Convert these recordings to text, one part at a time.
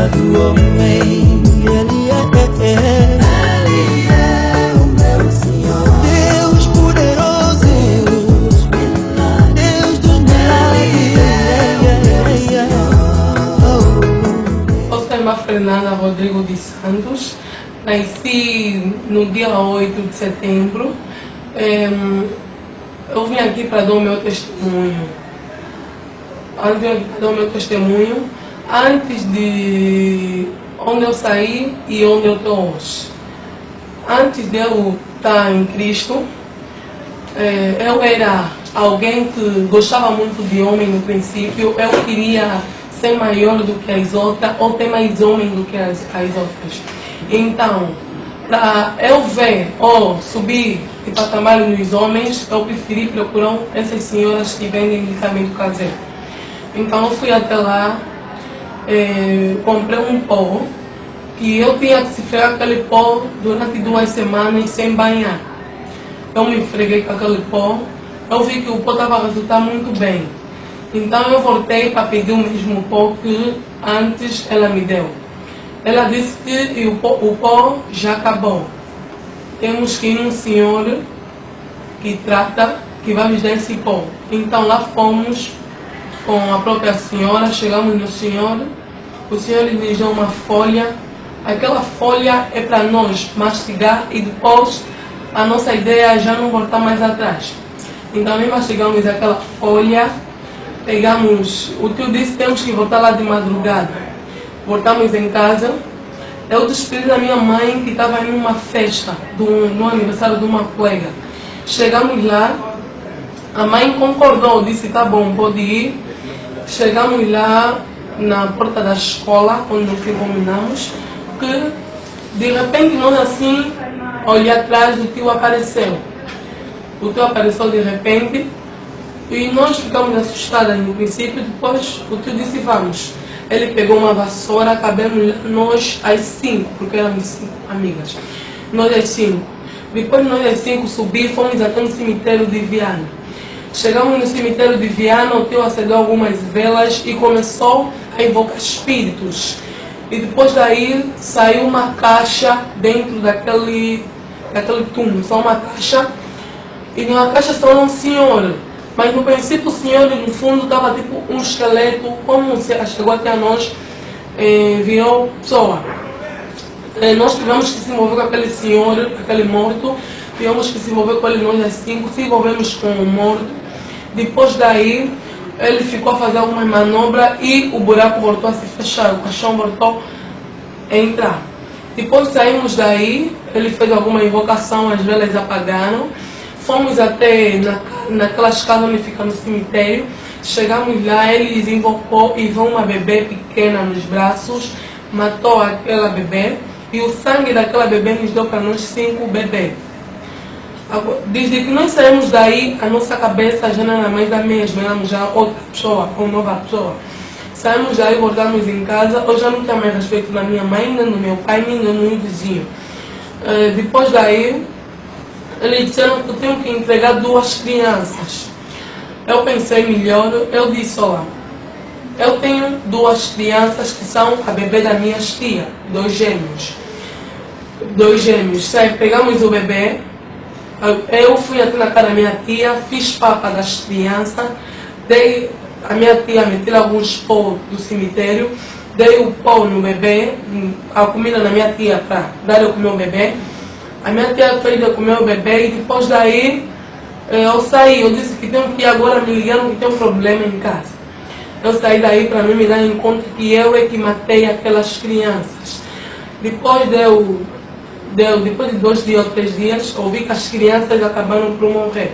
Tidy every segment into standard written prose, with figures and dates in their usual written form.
vida do homem. Ele é o meu Senhor, Deus poderoso, Deus dos milagres. Eu sou a irmã Fernanda Rodrigo de Santos, nasci no dia 8 de setembro. Eu vim aqui para dar o meu testemunho. Antes de onde eu saí e onde eu estou hoje. Antes de eu estar em Cristo, eu era alguém que gostava muito de homem no princípio. Eu queria ser maior do que as outras, ou ter mais homem do que as outras. Então, para eu ver ou subir de patamar nos homens, eu preferi procurar essas senhoras que vendem medicamento caseiro. Então eu fui até lá, comprei um pó, que eu tinha que se fregar aquele pó durante 2 semanas sem banhar. Eu me freguei com aquele pó, eu vi que o pó estava a resultar muito bem. Então eu voltei para pedir o mesmo pó que antes ela me deu. Ela disse que o pó já acabou. Temos que ir num senhor que trata, que vai nos dar esse pó. Então lá fomos com a própria senhora, chegamos no senhor, o senhor nos deu uma folha. Aquela folha é para nós mastigar e depois a nossa ideia é já não voltar mais atrás. Então nós mastigamos aquela folha, pegamos, o tio disse que temos que voltar lá de madrugada. Voltamos em casa, eu despedi da minha mãe que estava em uma festa, no aniversário de uma colega. Chegamos lá, a mãe concordou, disse tá bom, pode ir. Chegamos lá na porta da escola, onde nos combinamos, que de repente nós assim, olhei atrás, o tio apareceu. O tio apareceu de repente e nós ficamos assustadas no princípio. Depois o tio disse vamos. Ele pegou uma vassoura, cabemos nós às 5, porque éramos 5 amigas. Nós às 5. Depois nós às 5 subimos, fomos até no cemitério de Viana. Chegamos no cemitério de Viana, o tio acendeu algumas velas e começou a invocar espíritos. E depois daí saiu uma caixa dentro daquele túmulo, só uma caixa. E na caixa só um senhor. Mas no princípio o senhor no fundo estava tipo um esqueleto, como chegou até a nós, virou pessoa. Nós tivemos que se envolver com aquele senhor, aquele morto, tivemos que se envolver com ele nós às 5, se envolvemos com o morto. Depois daí ele ficou a fazer algumas manobras e o buraco voltou a se fechar, o caixão voltou a entrar. Depois saímos daí, ele fez alguma invocação, as velas apagaram. Fomos até naquelas casas onde fica no cemitério. Chegamos lá, ele invocou e viu uma bebê pequena nos braços, matou aquela bebê e o sangue daquela bebê nos deu para nós 5 bebês. Desde que nós saímos daí, a nossa cabeça já não era mais a mesma, éramos já outra pessoa, uma nova pessoa. Saímos daí, voltamos em casa, eu já não tinha mais respeito na minha mãe, nem no meu pai, nem no meu vizinho. Depois daí, eles disseram que eu tenho que entregar 2 crianças. Eu pensei melhor, eu disse, olha, eu tenho 2 crianças que são a bebê da minha tia, 2 gêmeos. 2 gêmeos. Pegamos o bebê, eu fui até na casa da minha tia, fiz papa das crianças, dei a minha tia meteu alguns pó do cemitério, dei o pó no bebê, a comida na minha tia para dar eu comer o bebê. A minha tia fez eu comer o bebê e depois daí eu saí. Eu disse que tenho que ir agora, me ligaram que tem um problema em casa. Eu saí daí para mim me dar em conta que eu é que matei aquelas crianças. Depois depois de 2 dias ou 3 dias, eu vi que as crianças acabaram por morrer.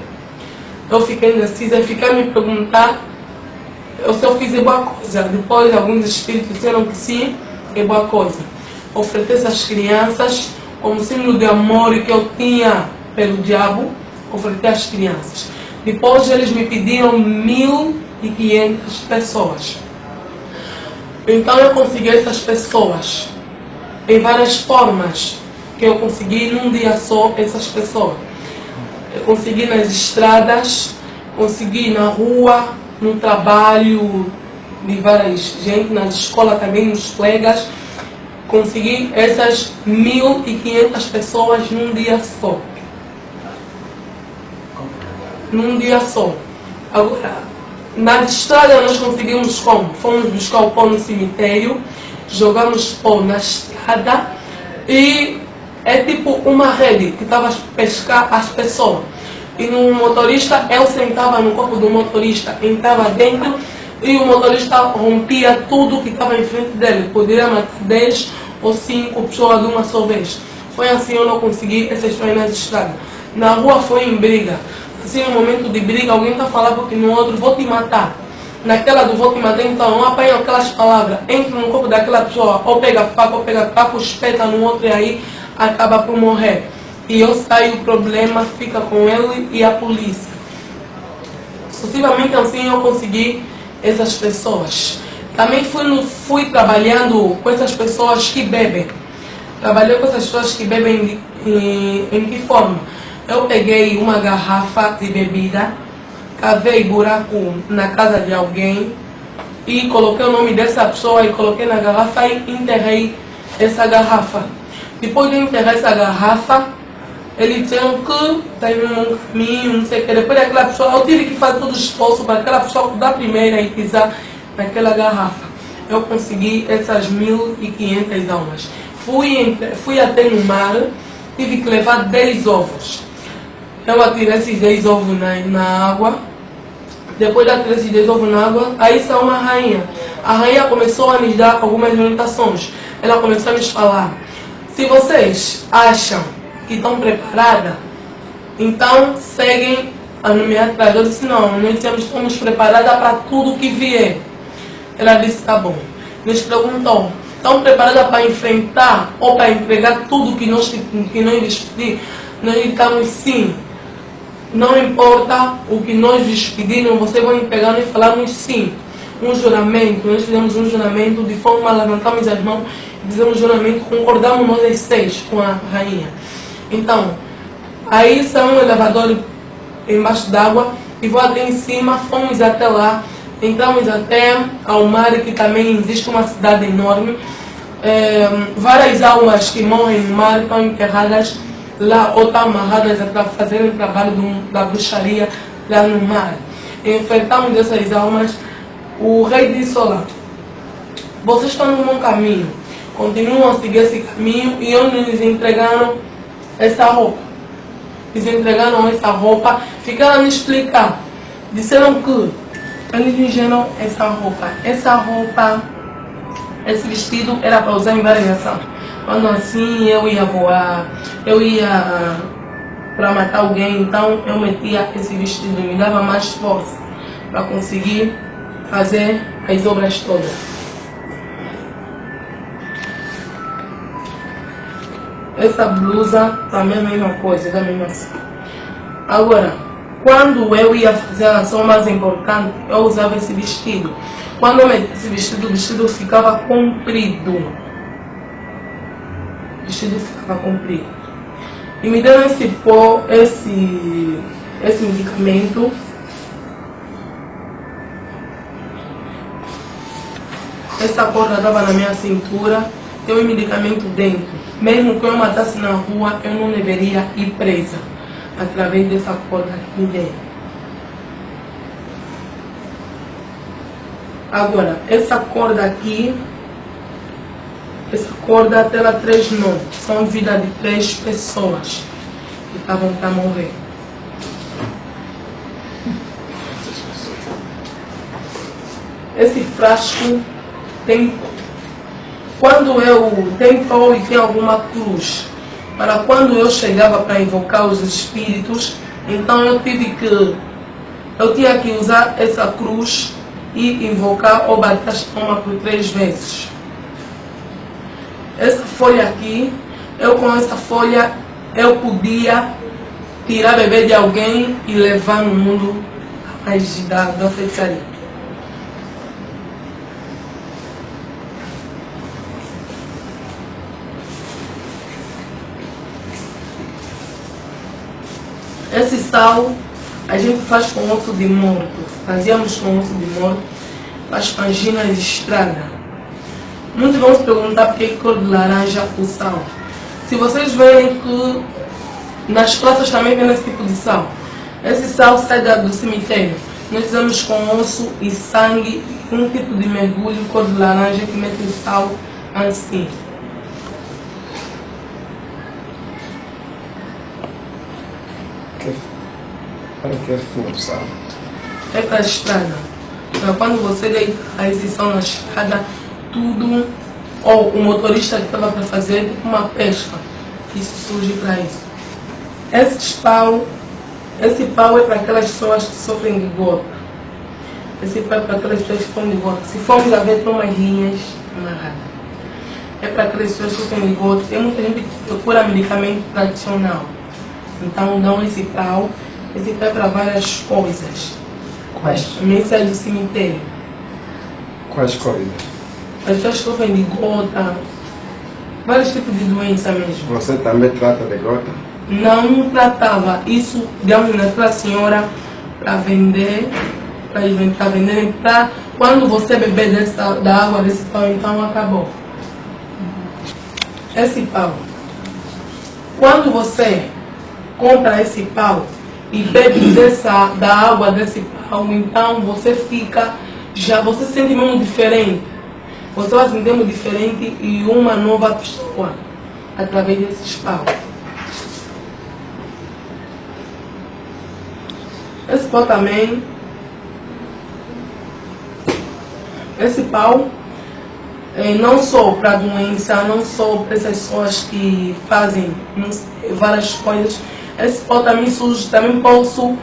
Eu fiquei indecisa e fiquei a me perguntar se eu fiz boa coisa. Depois alguns espíritos disseram que sim, é boa coisa. Ofereci as crianças como símbolo de amor que eu tinha pelo diabo, ofereci às crianças. Depois eles me pediram 1.500 pessoas. Então eu consegui essas pessoas em várias formas, que eu consegui num dia só essas pessoas. Eu consegui nas estradas, consegui na rua, no trabalho, de várias gente, na escola também, nos colegas. Consegui essas 1.500 pessoas num dia só. Num dia só. Agora, na estrada nós conseguimos como? Fomos buscar o pão no cemitério, jogamos pão na estrada e é tipo uma rede que estava a pescar as pessoas. E no motorista, eu sentava no corpo do motorista, entrava dentro e o motorista rompia tudo que estava em frente dele. Poderia matar 10 ou 5 pessoas de uma só vez. Foi assim eu não consegui essas pessoas nas estradas. Na rua foi em briga. Assim, no momento de briga, alguém está falando que no outro, vou te matar. Naquela do vou te matar, então, eu apanho aquelas palavras, entro no corpo daquela pessoa, ou pega faca, ou pega capo, espeta no outro e aí acaba por morrer. E eu saio, o problema fica com ele e a polícia. Sucessivamente assim eu consegui essas pessoas. Também fui trabalhando com essas pessoas que bebem. Trabalhei com essas pessoas que bebem em que forma? Eu peguei uma garrafa de bebida, cavei buraco na casa de alguém e coloquei o nome dessa pessoa e coloquei na garrafa e enterrei essa garrafa. Depois de enterrar essa garrafa, ele tinha que ter um caminho, não sei o que. Depois daquela pessoa, eu tive que fazer todo o esforço para aquela pessoa dar primeira e pisar naquela garrafa. Eu consegui essas 1.500 almas. Fui até no mar, tive que levar 10 ovos. Eu atirei esses 10 ovos na água. Depois de atirar esses 10 ovos na água, aí saiu uma rainha. A rainha começou a nos dar algumas orientações. Ela começou a nos falar: se vocês acham que estão preparadas, então seguem a me atrás. Eu disse: não, nós estamos preparadas para tudo que vier. Ela disse: tá bom. Nos perguntou: estão preparadas para enfrentar ou para entregar tudo que nós lhes pedimos? Nós estamos sim. Não importa o que nós lhes pedimos, vocês vão pegar e falarmos sim. Um juramento, nós fizemos um juramento de forma, levantamos as mãos e fizemos um juramento, concordamos nós as 6 com a rainha. Então, aí saiu um elevador embaixo d'água e vou até em cima, fomos até lá, entramos até ao mar, que também existe uma cidade enorme. Várias almas que morrem no mar estão enterradas lá ou estão amarradas para fazer o trabalho da bruxaria lá no mar. Enfrentamos essas almas. O rei disse: olá, vocês estão no bom caminho, continuam a seguir esse caminho, e onde nos entregaram essa roupa. Eles entregaram essa roupa, ficaram a me explicar. Disseram que eles nos deram essa roupa. Essa roupa, esse vestido era para usar em variação. Quando assim eu ia voar, eu ia para matar alguém, então eu metia esse vestido, me dava mais força para conseguir fazer as obras todas. Essa blusa também é a mesma coisa, da mesma assim. Agora, quando eu ia fazer a ação mais importante, eu usava esse vestido. Quando eu metia esse vestido, o vestido ficava comprido. O vestido ficava comprido. E me deram esse pó, esse medicamento. Essa corda estava na minha cintura, tem um medicamento dentro. Mesmo que eu matasse na rua, eu não deveria ir presa através dessa corda que me deram. Agora, essa corda aqui, essa corda tem 3 nomes. São vidas de 3 pessoas que estavam para morrer. Esse frasco tem, quando eu tenho e tem alguma cruz, para quando eu chegava para invocar os espíritos, então eu tinha que usar essa cruz e invocar ou bater as palmas por 3 vezes. Essa folha aqui, com essa folha eu podia tirar bebê de alguém e levar no mundo da feitiçaria. Esse sal a gente faz com osso de morto. Fazíamos com osso de morto as panginas estragam. Muitos vão se perguntar por que cor de laranja o sal. Se vocês verem que nas praças também vem esse tipo de sal. Esse sal sai do cemitério. Nós fizemos com osso e sangue, um tipo de mergulho cor de laranja que mete o sal assim. Para que é força? É para a estrada. Para quando você deita a exceção na estrada, tudo, ou o motorista que estava para fazer tipo uma pesca, isso surge para isso. Esse pau é para aquelas pessoas que sofrem de gota. Esse pau é para aquelas pessoas que sofrem de gota. Se formos a ver, tem umas linhas amarradas. É para aquelas pessoas que sofrem de gota. Tem muita gente que procura medicamento tradicional. Então dão esse pau. Esse pau é para várias coisas. Quais? Também sai do cemitério. Quais coisas? As pessoas que sofrem de gota, vários tipos de doença mesmo. Você também trata de gota? Não tratava isso, digamos, naquela senhora para vender, para quando você beber da água desse pau, então acabou. Esse pau, quando você compra esse pau e bebe da água desse pau, então você você se sente mesmo diferente. Você vai se sentir muito diferente e uma nova pessoa através desses paus. Esse pau também, esse pau não só para doença, não só para essas pessoas que fazem várias coisas, esse pau também surge, também posso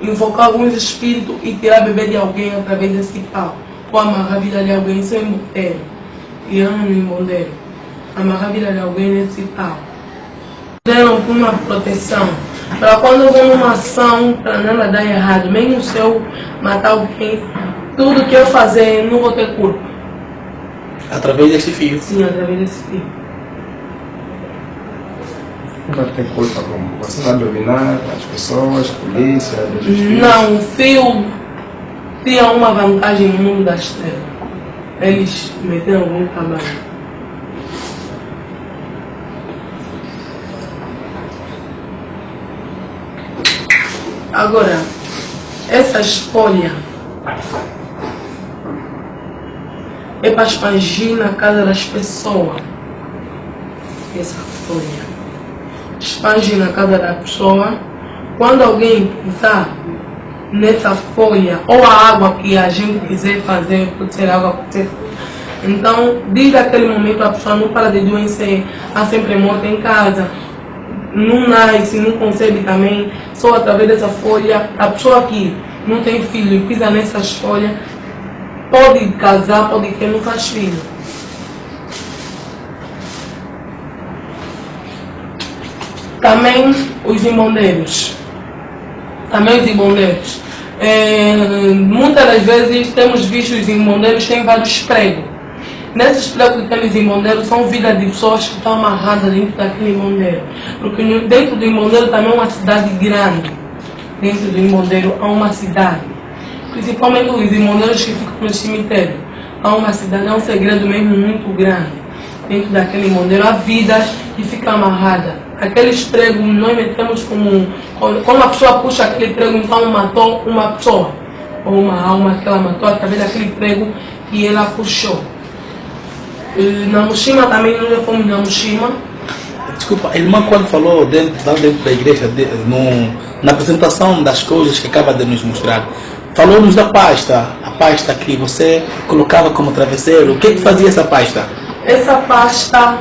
invocar alguns espíritos e tirar bebê de alguém através desse pau. Ou amarrar a vida de alguém, isso é embuteiro. E amo no embuteiro. Amarrar a vida de alguém nesse pau. Deram uma proteção. Para quando vou numa ação, para nada dar errado, mesmo se eu matar alguém, tudo que eu fazer, não vou ter culpa. Através desse fio? Sim, através desse fio. Não tem culpa como? Você vai dominar as pessoas, polícia, justiça? Não, o fio tinha uma vantagem no mundo das trevas. Eles meteram algum trabalho. Agora, essas folhas é para expandir na casa das pessoas. Essa folha. Expande na casa da pessoa. Quando alguém pisar nessa folha, ou a água que a gente quiser fazer, pode ser água, pode ser. Então, desde aquele momento a pessoa não para de adoecer, há sempre morte em casa. Não nasce, não concebe também, só através dessa folha. A pessoa que não tem filho e pisa nessas folhas, pode casar, pode ter, não faz filho. Também os imbondeiros. Muitas das vezes temos visto os imbondeiros têm vários pregos. Nesses pregos que tem os imbondeiros são vidas de pessoas que estão amarradas dentro daquele immondeiro. Porque dentro do immondeiro também é uma cidade grande. Dentro do immondeiro há uma cidade. Principalmente os immondeiros que ficam no cemitério. Há uma cidade, há um segredo mesmo muito grande. Dentro daquele immondeiro há vidas que ficam amarradas. Aqueles pregos nós metemos como quando a pessoa puxa aquele prego, então matou uma pessoa. Ou uma alma que ela matou através daquele prego que ela puxou. Na Mushima também, nós já fomos na Mushima. Desculpa, a irmã quando falou dentro da igreja, na apresentação das coisas que acaba de nos mostrar, falou-nos da pasta, a pasta que você colocava como travesseiro. O que fazia essa pasta? Essa pasta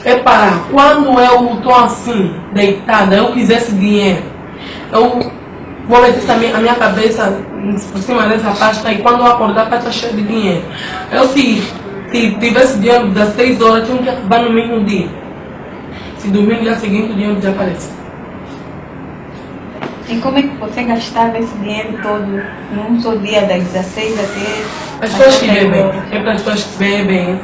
é para quando eu estou assim, deitada, eu quisesse dinheiro, eu vou meter também a minha cabeça por cima dessa pasta e quando eu acordar a pasta cheia de dinheiro. Eu se tivesse dinheiro das 6 horas, tinha que acabar no mesmo dia. Se dormir no dia seguinte, o dinheiro desaparece. E como é que você gastava esse dinheiro todo num só dia, das 16 até... As pessoas que bebem, é para as pessoas que bebem,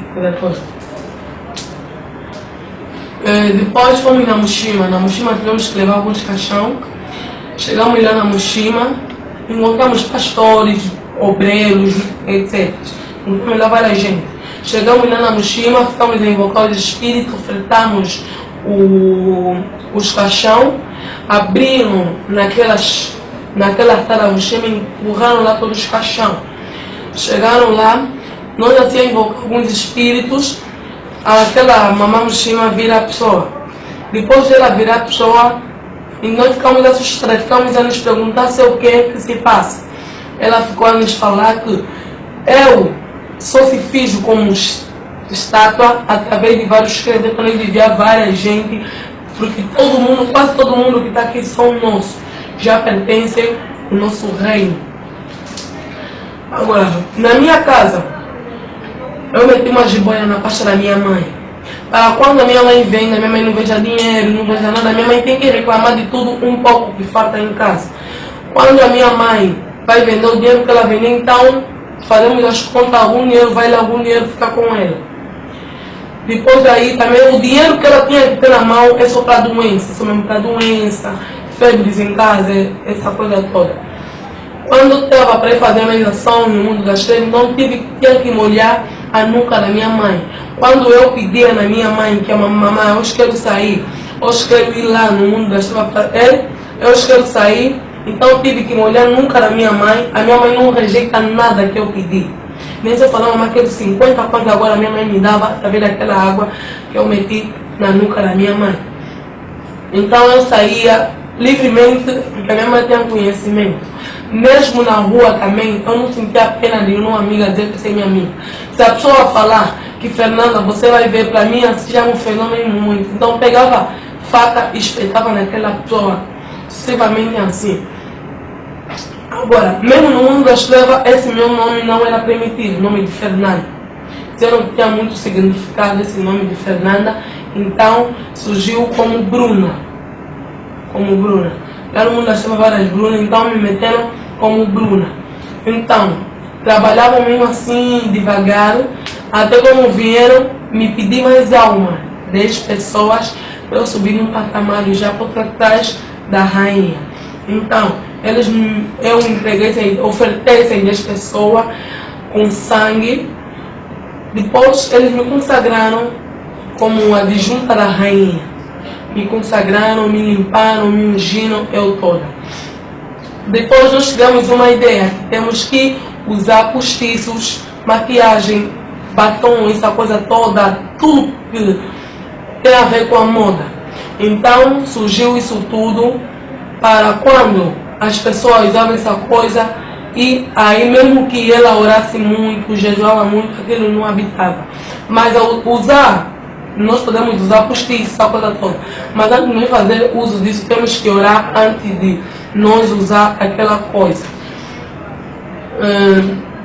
depois fomos na Mushima. Na Mushima tivemos que levar alguns caixão. Chegamos lá na Mushima, encontramos pastores, obreiros, etc. Então lá vai a gente. Chegamos lá na Mushima, ficamos a invocar os espíritos, ofertamos os caixão, abriram naquela sala Mushima, empurraram lá todos os caixão. Chegaram lá, nós já tínhamos invocado alguns espíritos, aquela mamãe Mushima vira a pessoa. Depois dela virar a pessoa, e nós ficamos assustados, ficamos a nos perguntar se é o que se passa. Ela ficou a nos falar que eu só se fiz como estátua através de vários credos, quando eu vivia várias gente, porque todo mundo, quase todo mundo que está aqui são nossos, já pertencem ao nosso reino. Agora, na minha casa, eu meti uma jiboia na pasta da minha mãe. Para quando a minha mãe vem, a minha mãe não veja dinheiro, não veja nada, a minha mãe tem que reclamar de tudo um pouco que falta em casa. Quando a minha mãe vai vender o dinheiro que ela vende, então fazemos as contas, algum dinheiro vai lá, algum dinheiro fica com ela. Depois daí também o dinheiro que ela tinha que ter na mão é só para doença, só mesmo para doença, febres em casa, essa coisa toda. Quando estava para ir fazer a mediação no mundo das trevas, então tinha que molhar a nuca da minha mãe. Quando eu pedia na minha mãe, que é uma mamãe, hoje quero sair, hoje quero ir lá no mundo das trevas para ele, hoje quero sair, então eu tive que molhar a nuca da minha mãe. A minha mãe não rejeita nada que eu pedi. Nem se eu falar, mamãe, quero 50 quanto agora a minha mãe me dava através daquela água que eu meti na nuca da minha mãe. Então eu saía livremente, porque a minha mãe tinha conhecimento. Mesmo na rua também, eu não sentia pena de uma amiga dizer que você é minha amiga. Se a pessoa falar que Fernanda, você vai ver, para mim assim já é um fenômeno muito. Então eu pegava faca e espetava naquela pessoa, sucessivamente assim. Agora, mesmo no mundo das trevas, esse meu nome não era permitido, o nome de Fernanda. Eu não tinha muito significado esse nome de Fernanda, então surgiu como Bruna. Como Bruna. Lá no mundo das trevas várias Brunas, então me meteram como Bruna. Então, trabalhavam mesmo assim, devagar, até como vieram me pedir mais alma, 10 pessoas, para eu subir num patamar já por trás da rainha. Então, eu entreguei, ofertei 10 pessoas com sangue. Depois eles me consagraram como adjunta da rainha. Me consagraram, me limparam, me ungiram, eu toda. Depois nós tivemos uma ideia, que temos que usar postiços, maquiagem, batom, essa coisa toda, tudo que tem a ver com a moda. Então surgiu isso tudo para quando as pessoas usavam essa coisa, e aí mesmo que ela orasse muito, jejuava muito, aquilo não habitava. Mas ao usar, nós podemos usar postiço, essa coisa toda. Mas antes de nós fazer uso disso, temos que orar antes de nós usar aquela coisa.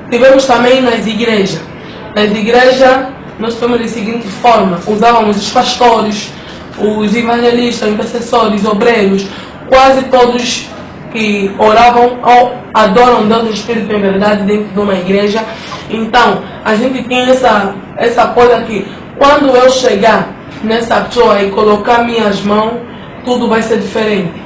Tivemos também nas igrejas. Nas igrejas, nós temos da seguinte forma: usávamos os pastores, os evangelistas, intercessores, obreiros, quase todos que oravam ou adoram Deus do Espírito em verdade dentro de uma igreja. Então, a gente tinha essa coisa que quando eu chegar nessa pessoa e colocar minhas mãos, tudo vai ser diferente.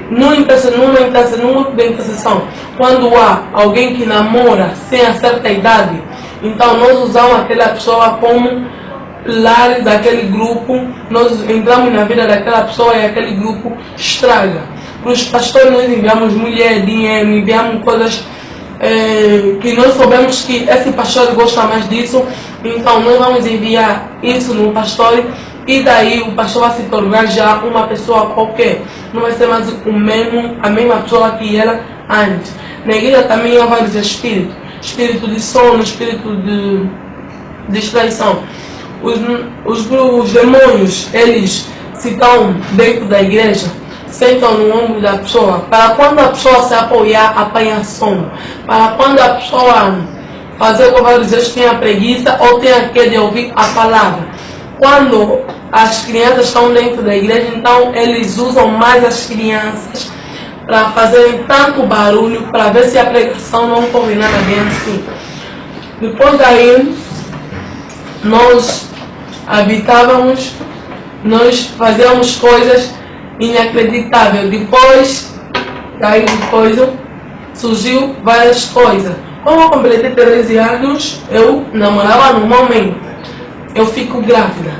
Numa grupo de intercessão, quando há alguém que namora sem a certa idade, então nós usamos aquela pessoa como lar daquele grupo, nós entramos na vida daquela pessoa e aquele grupo estraga. Para os pastores nós enviamos mulher, dinheiro, enviamos coisas que nós sabemos que esse pastor gosta mais disso, então nós vamos enviar isso no pastor, e daí o pastor vai se tornar já uma pessoa qualquer, não vai ser mais a mesma pessoa que era antes. Na igreja também há vários espíritos, espírito de sono, espírito de distraição. Os demônios, eles se estão dentro da igreja, sentam no ombro da pessoa, para quando a pessoa se apoiar, apanha sono. Para quando a pessoa fazer o que vários vezes tenha preguiça ou tenha que de ouvir a palavra. Quando as crianças estão dentro da igreja, então eles usam mais as crianças para fazerem tanto barulho, para ver se a pregação não corre nada bem assim. Depois daí, nós habitávamos, nós fazíamos coisas inacreditável. Depois surgiu várias coisas. Quando eu completei 13 anos, eu namorava normalmente. Eu fico grávida.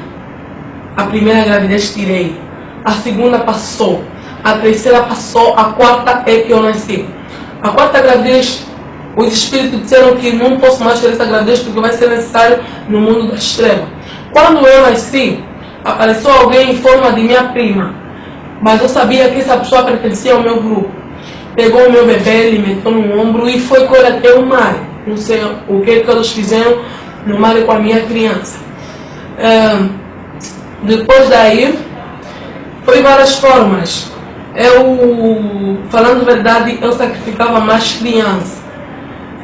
A primeira gravidez tirei. A segunda passou. A terceira passou. A quarta é que eu nasci. A quarta gravidez, os espíritos disseram que não posso mais ter essa gravidez porque vai ser necessário no mundo das trevas. Quando eu nasci, apareceu alguém em forma de minha prima. Mas eu sabia que essa pessoa pertencia ao meu grupo. Pegou o meu bebê, ele meteu no ombro e foi com ele até o mar. Não sei o que eles fizeram no mar com a minha criança. Depois daí, foi várias formas. Eu, falando a verdade, eu sacrificava mais criança.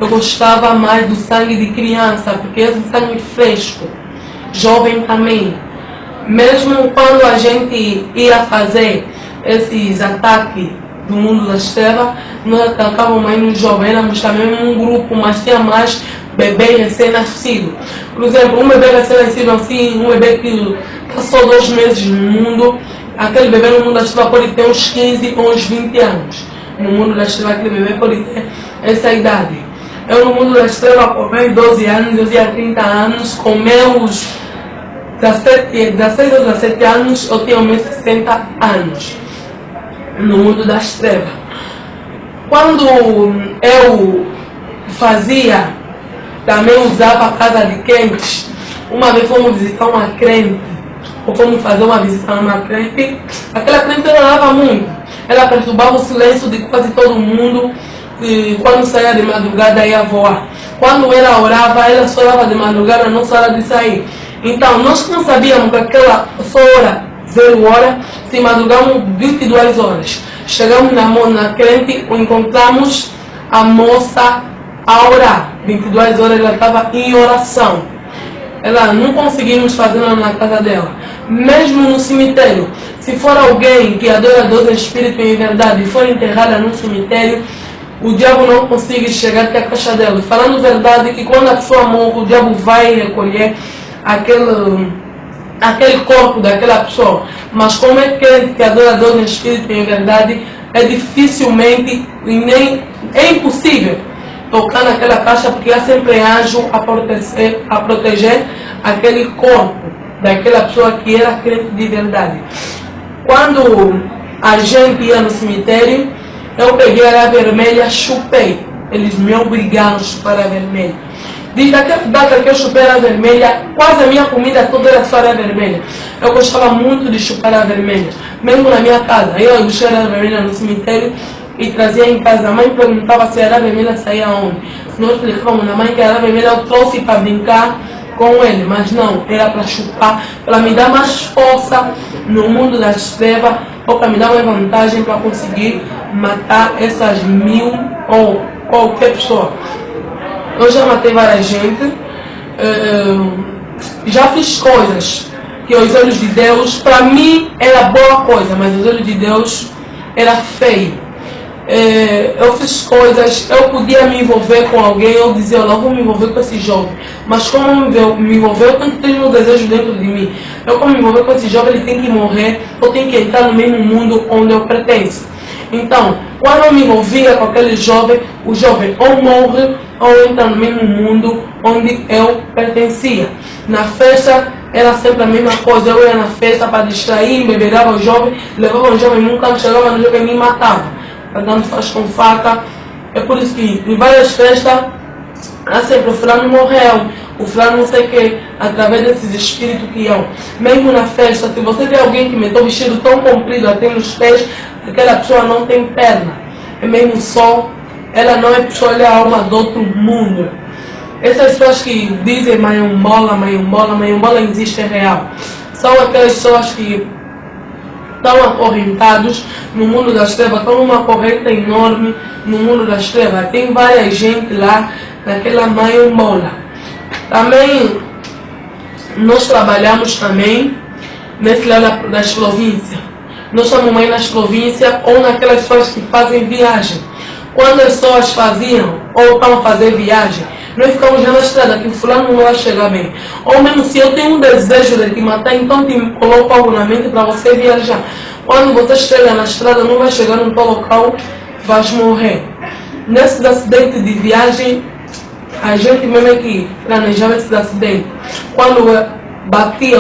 Eu gostava mais do sangue de criança, porque é um sangue fresco. Jovem também. Mesmo quando a gente ia fazer esses ataques no mundo das trevas, nós atacávamos mais nos jovens, éramos também um grupo, mas tinha mais bebê recém-nascido. Por exemplo, um bebê recém-nascido assim, um bebê que passou 2 meses no mundo, aquele bebê no mundo das trevas pode ter uns 15 ou uns 20 anos. No mundo das trevas, aquele bebê pode ter essa idade. Eu no mundo das trevas, com meus 12 anos, eu tinha 30 anos, com meus 16 ou 17 anos, eu tinha meus 60 anos. No mundo das trevas. Quando eu fazia, também usava a casa de crentes. Uma vez fomos visitar uma crente, ou fomos fazer uma visita a uma crente. Aquela crente orava muito. Ela perturbava o silêncio de quase todo mundo. E quando saía de madrugada ia voar. Quando ela orava, ela só orava de madrugada, não só hora de sair. Então, nós não sabíamos que aquela só hora, 0 hora, se madrugamos 22 horas. Chegamos na crente, encontramos a moça a orar. 22 horas ela estava em oração. Ela não conseguimos fazer nada na casa dela. Mesmo no cemitério, se for alguém que adora Deus em espírito e em verdade e for enterrada no cemitério, o diabo não consegue chegar até a caixa dela. Falando a verdade, que quando a pessoa morre, o diabo vai recolher aquele corpo daquela pessoa. Mas como é crente que adora Deus em espírito e em verdade, é dificilmente e nem é impossível tocar naquela caixa, porque há sempre anjo a proteger aquele corpo daquela pessoa que era crente de verdade. Quando a gente ia no cemitério, eu peguei a vermelha, chupei. Eles me obrigaram a chupar a vermelha. Desde aquela data que eu chupei a vermelha, quase a minha comida toda era só a vermelha. Eu gostava muito de chupar a vermelha. Mesmo na minha casa, eu busquei a vermelha no cemitério e trazia em casa. A mãe perguntava se a vermelha saía onde. Nós explicamos na mãe que a vermelha eu trouxe para brincar com ele, mas não, era para chupar, para me dar mais força no mundo das trevas, ou para me dar uma vantagem para conseguir matar essas 1000 ou qualquer pessoa. Eu já matei várias gente, já fiz coisas que aos olhos de Deus, para mim era boa coisa, mas aos olhos de Deus era feio. Eu fiz coisas, eu podia me envolver com alguém, eu dizia, olha, eu vou me envolver com esse jovem, mas como me envolver, eu tenho que ter um desejo dentro de mim. Eu como me envolver com esse jovem, ele tem que morrer, eu tenho que entrar no mesmo mundo onde eu pertenço. Então, quando eu me envolvia com aquele jovem, o jovem ou morre ou entra no mesmo mundo onde eu pertencia. Na festa era sempre a mesma coisa, eu ia na festa para distrair, embebedava o jovem, levava o jovem, nunca chegava no jovem e me matava. Tanto faz com faca. É por isso que em várias festas há sempre o fulano morreu, o fulano não sei o que, através desses espíritos que iam. Mesmo na festa, se você vê alguém que meteu vestido tão comprido até nos pés, aquela pessoa não tem perna, é mesmo só, ela não é pessoa, ela é alma do outro mundo. Essas pessoas que dizem maiombola existe, é real. São aquelas pessoas que estão acorrentados no mundo das trevas, estão numa corrente enorme no mundo das trevas. Tem várias gente lá naquela maiombola. Também nós trabalhamos também nesse lado das províncias. Nós estamos mais nas províncias ou naquelas pessoas que fazem viagem. Quando as pessoas faziam ou estão a fazer viagem, nós ficamos já na estrada, que o fulano não vai chegar bem. Ou mesmo se eu tenho um desejo de te matar, então te coloco algo na mente para você viajar. Quando você chega na estrada, não vai chegar no teu local, vais morrer. Nesses acidentes de viagem, a gente mesmo que planejava esse acidente, quando batia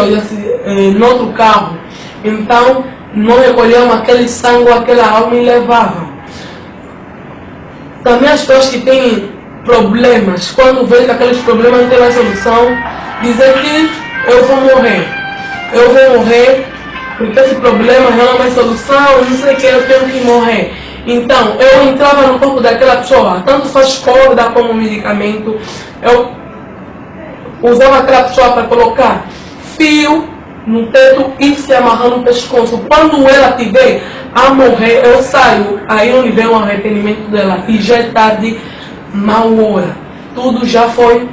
no outro carro, então nós recolhemos aquele sangue, aquela alma e levava. Também as pessoas que têm problemas, quando veem que aqueles problemas não têm mais solução, dizer que eu vou morrer, porque esse problema não é mais solução, não sei o que, eu tenho que morrer. Então, eu entrava no corpo daquela pessoa, tanto faz corda como medicamento, eu usava aquela pessoa para colocar fio no teto e se amarrar no pescoço. Quando ela tiver a morrer, eu saio, aí onde vem o arrependimento dela, e já é tarde, mal hora. Tudo já foi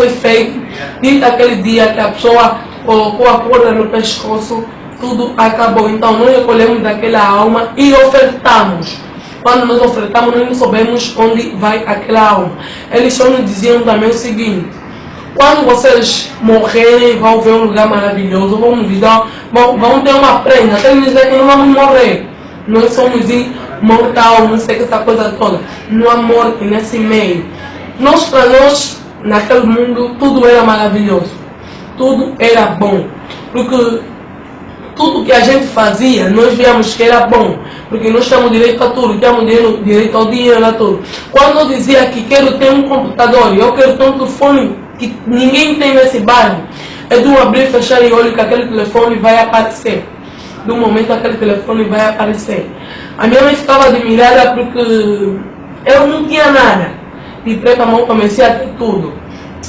feito, desde aquele dia que a pessoa colocou a corda no pescoço, tudo acabou. Então nós recolhemos daquela alma e ofertamos. Quando nós ofertamos, nós não sabemos onde vai aquela alma. Eles só nos diziam também o seguinte: quando vocês morrerem, vão ver um lugar maravilhoso, vão ter uma prenda, até dizer que não vamos morrer. Nós somos imortal, não sei que essa coisa toda. Não há morte nesse meio. Para nós, naquele mundo, tudo era maravilhoso. Tudo era bom. Porque tudo que a gente fazia, nós víamos que era bom. Porque nós tínhamos direito a tudo, tínhamos direito ao dinheiro, a tudo. Quando eu dizia que quero ter um computador, eu quero ter um telefone que ninguém tem nesse bairro, é de um abrir e fechar e olho que aquele telefone vai aparecer. De um momento aquele telefone vai aparecer. A minha mãe ficava admirada porque eu não tinha nada. De preta a mão comecei a ter tudo.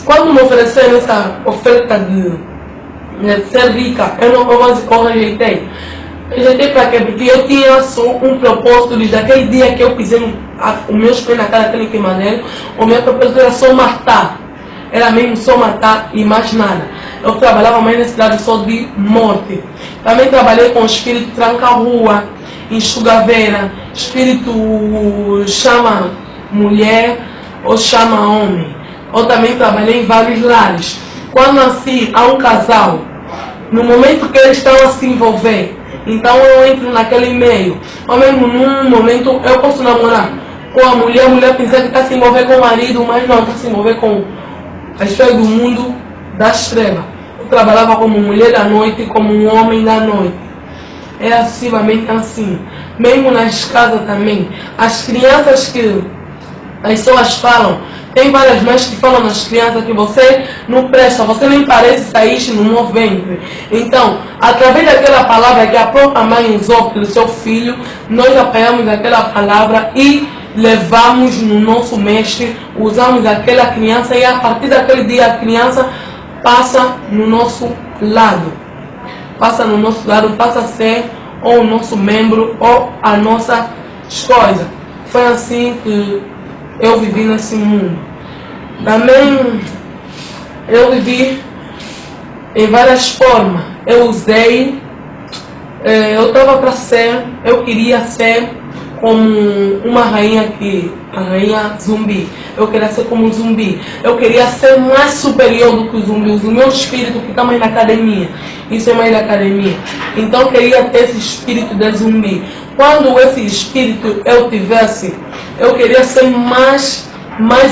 Quando me ofereceram essa oferta de ser rica, eu rejeitei. Rejeitei para quê? Porque eu tinha só um propósito, desde aquele dia que eu pisei os meus pés na cara daquele queimadeiro, o meu propósito era só matar. Era mesmo só matar e mais nada. Eu trabalhava mais nesse lado só de morte. Também trabalhei com o espírito tranca-rua, enxugaveira, espírito chama mulher ou chama homem. Eu também trabalhei em vários lares. Quando assim há um casal, no momento que eles estão a se envolver, então eu entro naquele meio. Ou mesmo num momento eu posso namorar com a mulher pensa que está se envolver com o marido, mas não, está se envolver com a esfera do mundo das trevas. Eu trabalhava como mulher da noite, como um homem da noite. É acessivamente assim. Mesmo nas casas também. As crianças que as pessoas falam, tem várias mães que falam nas crianças que você não presta, você nem parece sair no meu ventre. Então, através daquela palavra que a própria mãe usou pelo seu filho, nós apanhamos aquela palavra e levamos no nosso mestre, usamos aquela criança e a partir daquele dia a criança passa no nosso lado. Passa no nosso lado, passa a ser ou o nosso membro ou a nossa coisa. Foi assim que eu vivi nesse mundo. Também eu vivi em várias formas. Eu usei, eu estava para ser, eu queria ser como uma rainha a rainha zumbi. Eu queria ser como um zumbi. Eu queria ser mais superior do que o zumbi. O meu espírito fica mais na academia. Isso é mais na academia. Então eu queria ter esse espírito de zumbi. Quando esse espírito eu tivesse, eu queria ser mais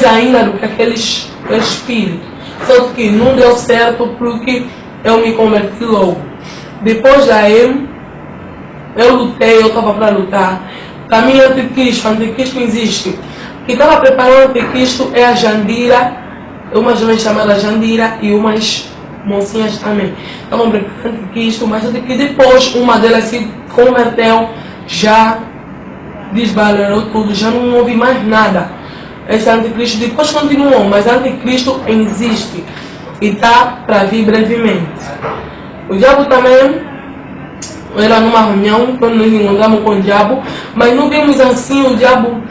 ainda do que aquele espírito. Só que não deu certo porque eu me converti logo. Depois daí, eu lutei, eu estava para lutar. Caminho anticristo existe. Quem estava preparando o anticristo é a Jandira, uma jovem chamada Jandira e umas mocinhas também. Estavam preparando o anticristo, mas que depois uma delas se converteu, já desvalorou tudo, já não houve mais nada. Esse anticristo depois continuou, mas anticristo existe e está para vir brevemente. O diabo também era numa reunião, quando nós encontramos com o diabo, mas não vimos assim o diabo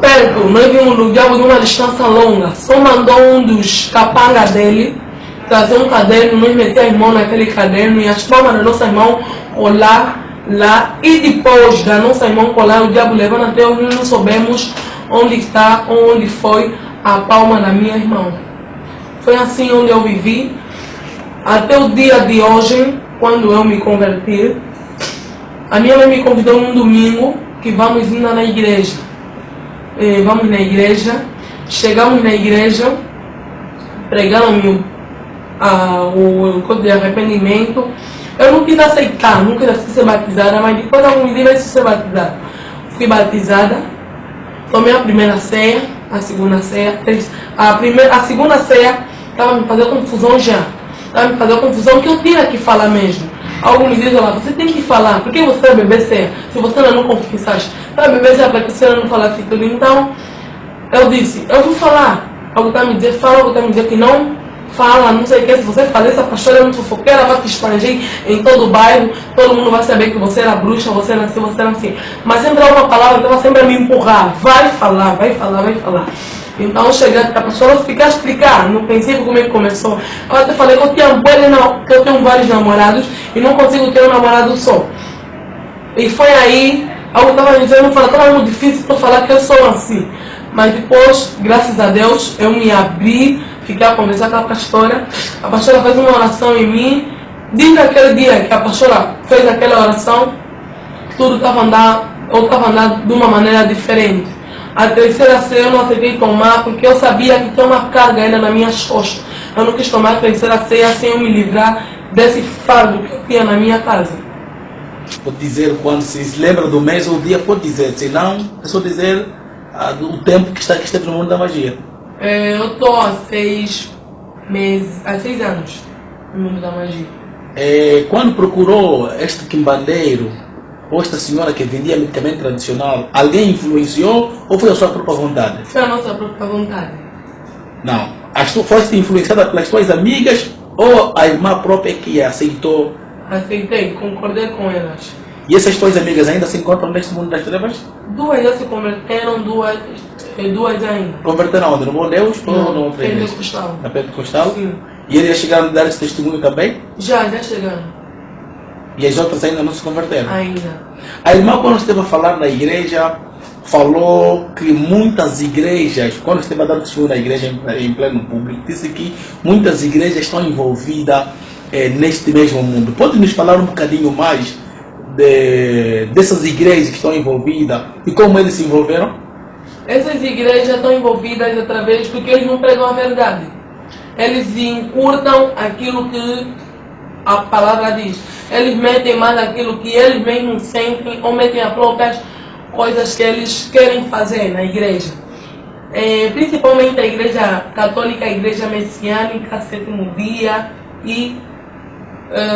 perto, nós vimos o diabo numa distância longa. Só mandou um dos capangas dele trazer um caderno, nós metemos as mãos naquele caderno e as palmas da nossa mão colar lá, e depois da nossa mão colar, o diabo levando até hoje não soubemos onde está ou onde foi a palma da minha mão. Foi assim onde eu vivi até o dia de hoje, quando eu me converti. A minha mãe me convidou num domingo que vamos indo na igreja. Vamos na igreja Chegamos na igreja, pregaram-me o código de arrependimento. Eu não quis aceitar, nunca quis ser batizada, mas depois algum dia vai ser batizada. Fui batizada, tomei a primeira ceia, a segunda ceia, a segunda ceia estava me fazendo confusão já. Estava me fazendo confusão que eu tinha que falar mesmo. Algum me diz lá, você tem que falar, por que você vai beber ceia? Se você não confessaste, vai beber ceia para que você não falasse tudo. Então, eu disse, eu vou falar. Alguém está me dizer, fala, alguém está me dizer que não fala, não sei o que. Se você falar, essa pastora é muito fofoqueira, vai te expandir em todo o bairro, todo mundo vai saber que você era bruxa, você era assim, você era assim. Mas sempre há uma palavra que ela sempre me empurrar, vai falar, vai falar, vai falar. Então, cheguei a pastora ficar a explicar no princípio como é que começou. Eu até falei que eu tenho vários namorados e não consigo ter um namorado só. E foi aí, algo estava me dizendo, estava muito difícil para falar que eu sou assim. Mas depois, graças a Deus, eu me abri, fiquei a conversar com a pastora fez uma oração em mim. Desde aquele dia que a pastora fez aquela oração, tudo estava andando de uma maneira diferente. A terceira ceia eu não aceitei tomar porque eu sabia que tinha uma carga ainda nas minhas costas. Eu não quis tomar a terceira ceia sem eu me livrar desse fardo que eu tinha na minha casa. Pode dizer quando se lembra do mês ou do dia, pode dizer. Se não, é só dizer o tempo que esteve no mundo da magia. Eu estou há 6 meses, há 6 anos no mundo da magia. Quando procurou este quimbandeiro, ou esta senhora que vendia medicamento tradicional, alguém influenciou ou foi a sua própria vontade? Foi a nossa própria vontade. Não. Foste influenciada pelas suas amigas ou a irmã própria que aceitou? Aceitei, concordei com elas. E essas suas amigas ainda se encontram neste mundo das trevas? 2 já se converteram, 2 ainda. Converteram onde? No Bom Deus ou no outra igreja? Pentecostal. Na Pentecostal? Sim. E eles já chegaram a dar esse testemunho também? Já chegaram. E as outras ainda não se converteram? Ainda. A irmã, quando esteve a falar na igreja, falou que muitas igrejas, quando esteve a dar testemunho na igreja em pleno público, disse que muitas igrejas estão envolvidas neste mesmo mundo. Pode nos falar um bocadinho mais dessas igrejas que estão envolvidas e como eles se envolveram? Essas igrejas estão envolvidas através porque eles não pregam a verdade. Eles encurtam aquilo que a palavra diz. Eles metem mais aquilo que eles mesmos sentem ou metem as próprias coisas que eles querem fazer na igreja. Principalmente a igreja católica, a igreja messiânica, Sétimo Dia e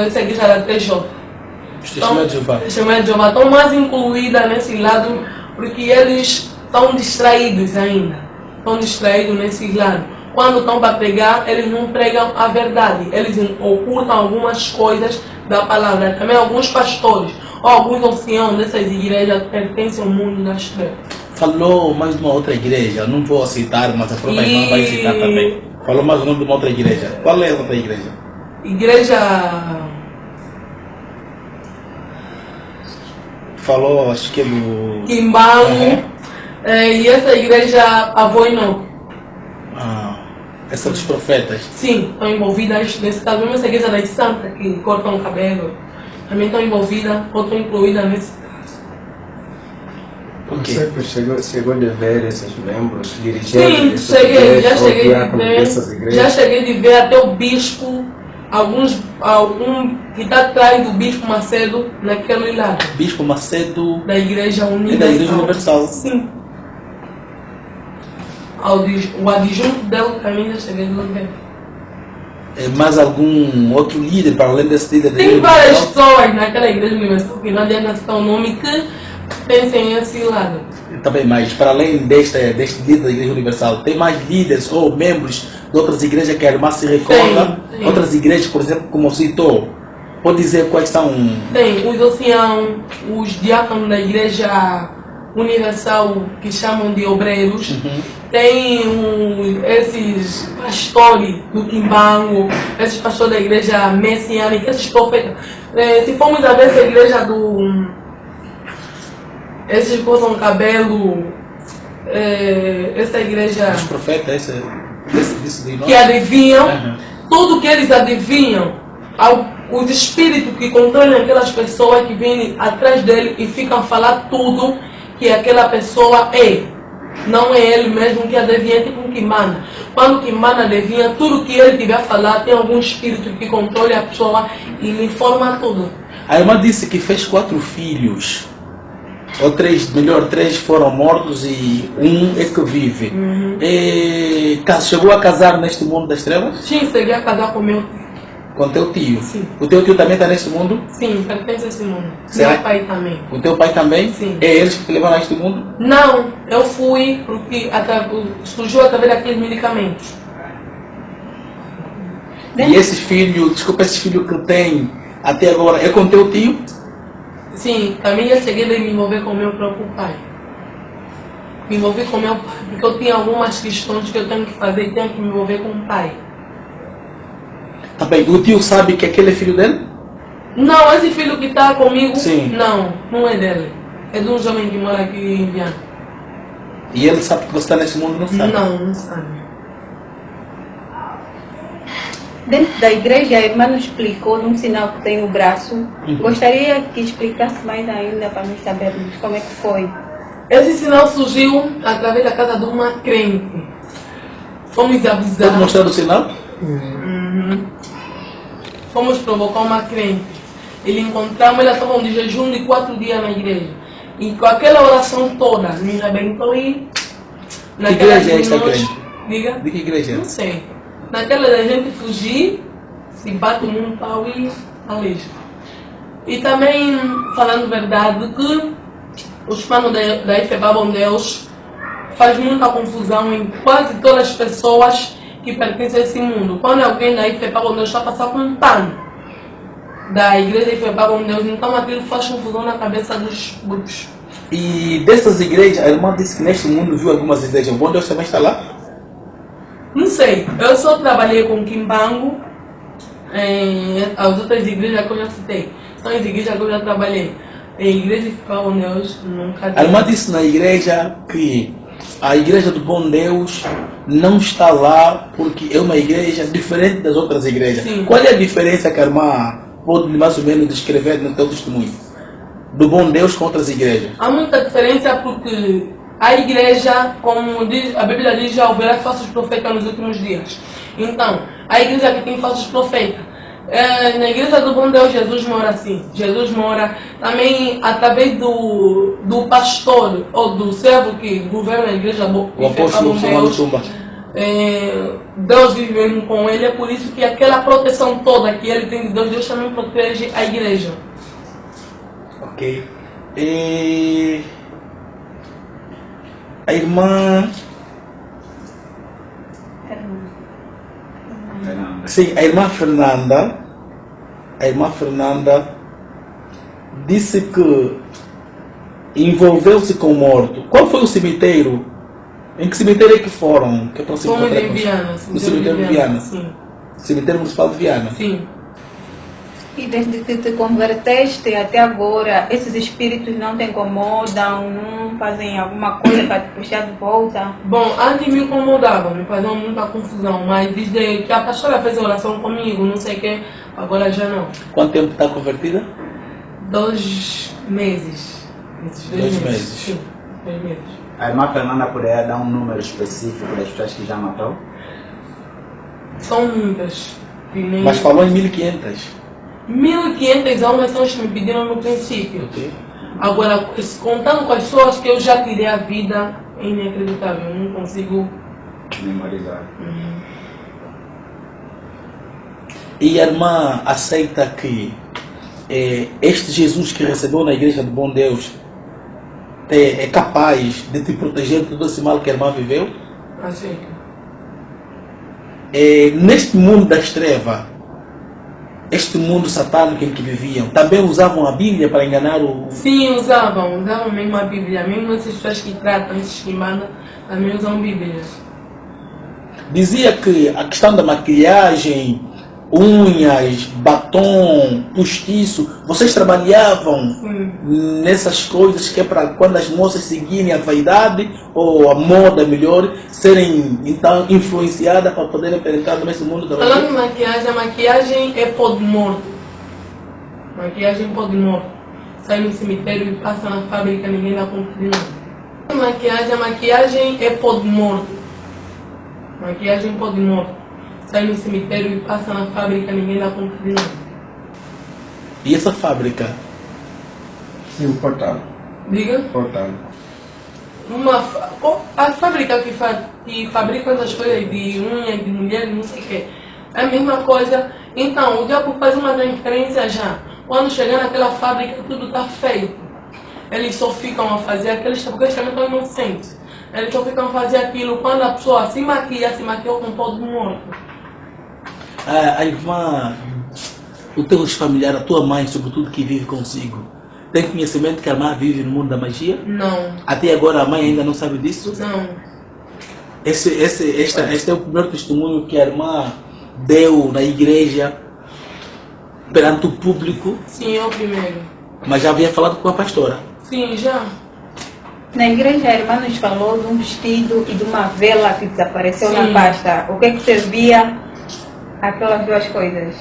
essa igreja da TJ. Testemunho de Jeová. Testemunho de Jeová estão mais incluídas nesse lado porque eles estão distraídos ainda. Estão distraídos nesse lado. Quando estão para pregar, eles não pregam a verdade. Eles ocultam algumas coisas da palavra. Também alguns pastores ou alguns anciãos dessas igrejas pertencem ao mundo das trevas. Falou mais de uma outra igreja, não vou citar, mas a própria irmã vai citar também. Falou mais o nome de uma outra igreja. Qual é a outra igreja? Igreja... Falou, acho que é do... Quimbango. E essa igreja Avoinó. Essa dos profetas. Sim, estão envolvidas nesse caso. Mesmo essa igreja das santas que cortam o cabelo, também estão envolvidas ou estão incluídas nesse caso. Você chegou de ver esses membros dirigentes? Sim, cheguei, já cheguei de ver até o bispo, algum que está atrás do bispo Macedo naquele lado. Bispo Macedo da Igreja Universal. Da Igreja Universal. Sim. O adjunto dela também já cheguei de ver. Mais algum outro líder para além desse líder? Tem várias pessoas naquela Igreja Universal que não adianta citar o nome que pensem esse lado. Também, mas para além deste líder da Igreja Universal, tem mais líderes ou membros de outras igrejas que a irmã se recorda? Tem. Outras igrejas, por exemplo, como citou, pode dizer quais são? Tem os anciãos, os diáconos da Igreja Universal que chamam de obreiros. Tem esses pastores do Quimbango, esses pastores da Igreja Messiânica, esses profetas. Se formos a ver essa igreja esses que usam cabelo, essa igreja... Os profetas, que adivinham, tudo que eles adivinham, os espíritos que controlam aquelas pessoas que vêm atrás dele e ficam a falar tudo que aquela pessoa é. Não é ele mesmo que adivinha, tipo um Kimbanda. Quando o Kimbanda adivinha, tudo que ele tiver a falar, tem algum espírito que controle a pessoa e lhe informa tudo. A irmã disse que fez 4 filhos. Ou 3, melhor, 3 foram mortos e um é que vive. Chegou a casar neste mundo das trevas? Sim, cheguei a casar com meu tio. Com teu tio? Sim. O teu tio também está neste mundo? Sim, pertence a esse mundo. Será? Meu pai também. O teu pai também? Sim. É eles que te levaram a este mundo? Não, eu fui porque surgiu através daqueles medicamentos. E esses filhos, desculpa, esses filhos que tem até agora, é com teu tio? Sim, também eu cheguei a me envolver com o meu próprio pai. Me envolvi com o meu pai, porque eu tinha algumas questões que eu tenho que fazer e tenho que me envolver com o pai. Tá bem, o tio sabe que aquele é filho dele? Não, esse filho que está comigo, Sim. não é dele. É de um jovem que mora aqui em Viana. E ele sabe que você está nesse mundo, não sabe? Não sabe. Dentro da igreja, a irmã nos explicou num sinal que tem no braço. Gostaria que explicasse mais ainda para nós sabermos como é que foi. Esse sinal surgiu através da casa de uma crente. Fomos Pode abusados. mostrar o sinal? Fomos provocar uma crente. Ele encontramos, ela estava de jejum de 4 dias na igreja. E com aquela oração toda, me arrebentou e... Que igreja é esta crente? Diga? De que igreja? Não sei. Naquela da gente fugir, se bate num pau e aleija. E também, falando verdade, que os panos da IFEBA Bom Deus faz muita confusão em quase todas as pessoas que pertencem a esse mundo. Quando alguém da IFEBA Bom Deus está passando com um pano da igreja IFEBA Bom Deus, então aquilo faz confusão na cabeça dos grupos. E dessas igrejas, a irmã disse que neste mundo viu algumas igrejas. O Bom Deus também está lá? Não sei, eu só trabalhei com Kimbango, as outras igrejas que eu já citei. São as igrejas que eu já trabalhei. A igreja que fala Bom Deus nunca A irmã disse na igreja que a igreja do Bom Deus não está lá porque é uma igreja diferente das outras igrejas. Sim. Qual é a diferença que a irmã pode mais ou menos descrever no teu testemunho? Do Bom Deus com outras igrejas? Há muita diferença porque a igreja, como diz, a Bíblia diz, já houverá falsos profetas nos últimos dias. Então, a igreja que tem falsos profetas. Na igreja do Bom Deus, Jesus mora assim. Jesus mora também através do pastor ou do servo que governa a igreja. O apóstolo Samuel Chumba. Deus vive mesmo com ele, é por isso que aquela proteção toda que ele tem de Deus, Deus também protege a igreja. Ok. E a irmã... Sim, a irmã Fernanda disse que envolveu-se com o morto. Qual foi o cemitério? Em que cemitério é que foram? Que é para Fomos em Viana. No cemitério de Viana? Sim. Cemitério Municipal de Viana? Sim. E desde que te converteste até agora, esses espíritos não te incomodam, não fazem alguma coisa para te puxar de volta? Bom, antes me incomodava, me fazia muita confusão, mas desde que a pastora fez a oração comigo, não sei o que, agora já não. Quanto tempo está convertida? 2 meses. Esses 2 meses. Sim, 2 meses. A irmã Fernanda poderia dar um número específico das pessoas que já matou? São muitas. que nem- Mas falou em 1500. 1.500 almas são as que me pediram no princípio. Ok. Agora, contando com as pessoas que eu já tirei a vida, é inacreditável, eu não consigo. Memorizar. E a irmã aceita que este Jesus que recebeu na igreja do Bom Deus é capaz de te proteger de todo esse mal que a irmã viveu? Aceito. Neste mundo das trevas, este mundo satânico em que viviam, também usavam a Bíblia para enganar o... Sim, usavam mesmo a Bíblia. Mesmo essas pessoas que tratam, esses que mandam, também usam Bíblias. Dizia que a questão da maquilhagem, unhas, batom, postiço, vocês trabalhavam Sim. nessas coisas que é para quando as moças seguirem a vaidade ou a moda melhor, serem então influenciadas para poderem penetrar nesse mundo da Falando em maquiagem, a maquiagem é pó de morto. Maquiagem é pó de morto. Sai no cemitério e passa na fábrica, ninguém dá conta de nada. A maquiagem é pó de morto. Maquiagem é pó de morto. Sai no cemitério e passa na fábrica, ninguém dá conta de nada. E essa fábrica? Sim, o portal. Diga? Portal. A fábrica que fabrica essas coisas de unha, de mulher, não sei o quê. É a mesma coisa. Então, o diabo faz uma transferência já. Quando chegar naquela fábrica, tudo está feito. Eles só ficam a fazer aqueles, porque eles também estão inocentes. Eles só ficam a fazer aquilo quando a pessoa se maquiou com todo morto. A irmã, os teus familiares, a tua mãe, sobretudo, que vive consigo, tem conhecimento que a irmã vive no mundo da magia? Não. Até agora a mãe ainda não sabe disso? Não. Este é o primeiro testemunho que a irmã deu na igreja perante o público? Sim, é o primeiro. Mas já havia falado com a pastora? Sim, já. Na igreja a irmã nos falou de um vestido e de uma vela que desapareceu Sim. na pasta. O que é que servia aquelas duas coisas?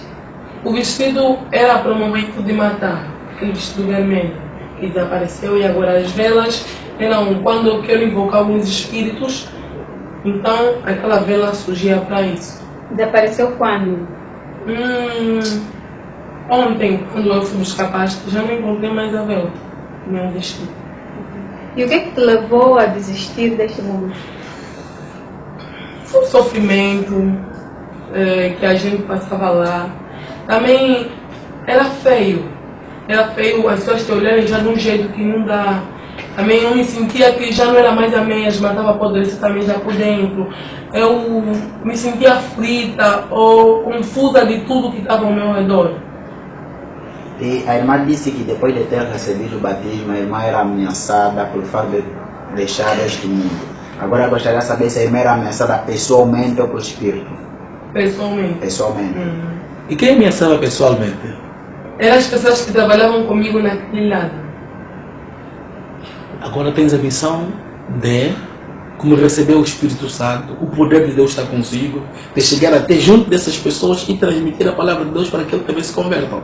O vestido era para o momento de matar, aquele vestido vermelho que desapareceu, e agora as velas eram quando eu quero invocar alguns espíritos, então aquela vela surgia para isso. Desapareceu quando? Ontem, quando eu fui buscar pasta, já não encontrei mais a vela, meu vestido. E o que é que te levou a desistir deste mundo? Foi o sofrimento que a gente passava lá. Também era feio. Era feio as pessoas te olharem já de um jeito que não dá. Também eu me sentia que já não era mais a mesma, estava apodrecendo também já por dentro. Eu me sentia aflita ou confusa de tudo que estava ao meu redor. E a irmã disse que depois de ter recebido o batismo, a irmã era ameaçada por fato de deixar este mundo. Agora eu gostaria de saber se a irmã era ameaçada pessoalmente ou por espírito. Pessoalmente. Pessoalmente. E quem ameaçava pessoalmente? Eram as pessoas que trabalhavam comigo naquele lado. Agora tens a missão de, como receber o Espírito Santo, o poder de Deus está consigo, de chegar até junto dessas pessoas e transmitir a palavra de Deus para que eles também se convertam.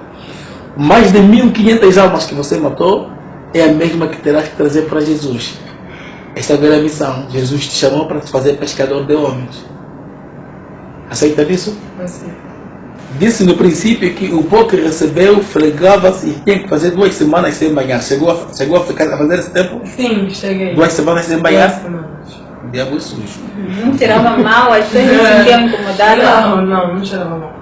Mais de 1500 almas que você matou é a mesma que terás que trazer para Jesus. Esta é a grande missão. Jesus te chamou para te fazer pescador de homens. Aceita isso? Assim. Disse no princípio que o povo que recebeu fregava-se e tinha que fazer 2 semanas sem banhar. Chegou a ficar a fazer esse tempo? Sim, cheguei. 2 semanas sem banhar? 2 semanas. O diabo é sujo. Não tirava mal, as pessoas não se sentiam incomodadas? Não cheirava mal.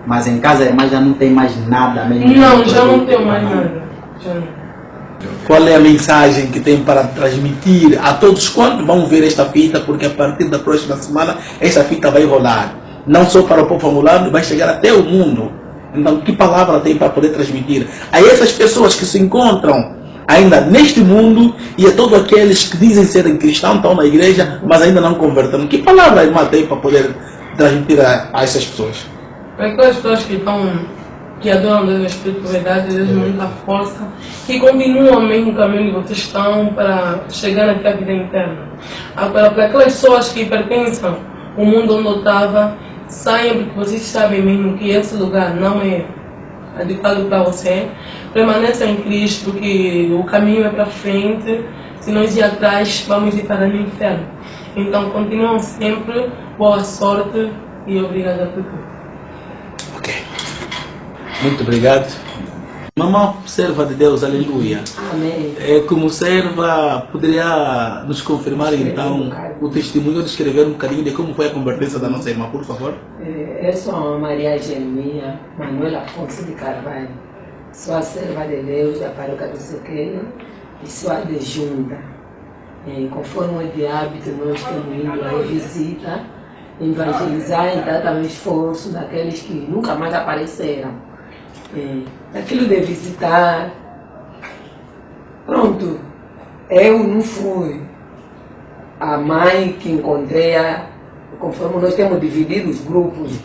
Mas em casa a irmã já não tem mais nada mesmo? Não, já não tenho mais nada. Já não. Qual é a mensagem que tem para transmitir a todos quantos vão ver esta fita? Porque a partir da próxima semana esta fita vai rolar. Não só para o povo angolano, vai chegar até o mundo. Então, que palavra tem para poder transmitir a essas pessoas que se encontram ainda neste mundo e a todos aqueles que dizem serem cristãos, estão na igreja, mas ainda não converteram? Que palavra a irmã tem para poder transmitir a essas pessoas? Para aquelas pessoas que adoram Deus, a espiritualidade, Deus muita força, que continuam mesmo o caminho que vocês estão para chegar até a vida interna. Agora, para aquelas pessoas que pertencem ao mundo onde eu estava, saiam porque vocês sabem mesmo que esse lugar não é adequado para você. Permaneça em Cristo, que o caminho é para frente. Se nós ir atrás, vamos ir para o inferno. Então, continuam sempre. Boa sorte e obrigada por tudo. Ok. Muito obrigado. Mamãe, serva de Deus, aleluia. Amém. Como serva, poderia nos confirmar então o testemunho, descrever um bocadinho de como foi a convertência da nossa irmã, por favor? Eu sou Maria Eugenia Manuela Afonso de Carvalho. Sou a serva de Deus da paróquia do Sequeiro e sou adjunta. Conforme de hábito, nós temos ido aí visita, evangelizar e dar também esforço daqueles que nunca mais apareceram. Aquilo de visitar, pronto, eu não fui a mãe que encontrei, conforme nós temos dividido os grupos,